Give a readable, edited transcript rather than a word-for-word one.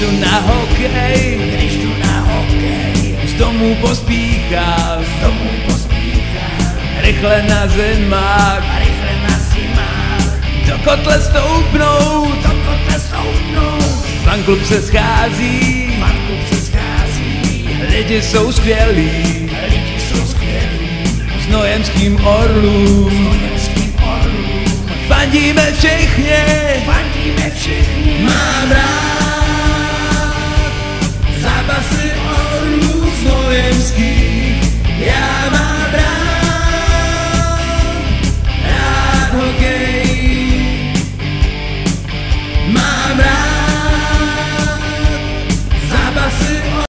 jdu na hokej, z domu pospíchám, rychle na zimák, do kotle stoupnout, fanklub se schází, lidi jsou skvělí, znojemským orlům, fandíme všichni, mám rád zápasy orlů znojemských, já mám rád hokej, mám rád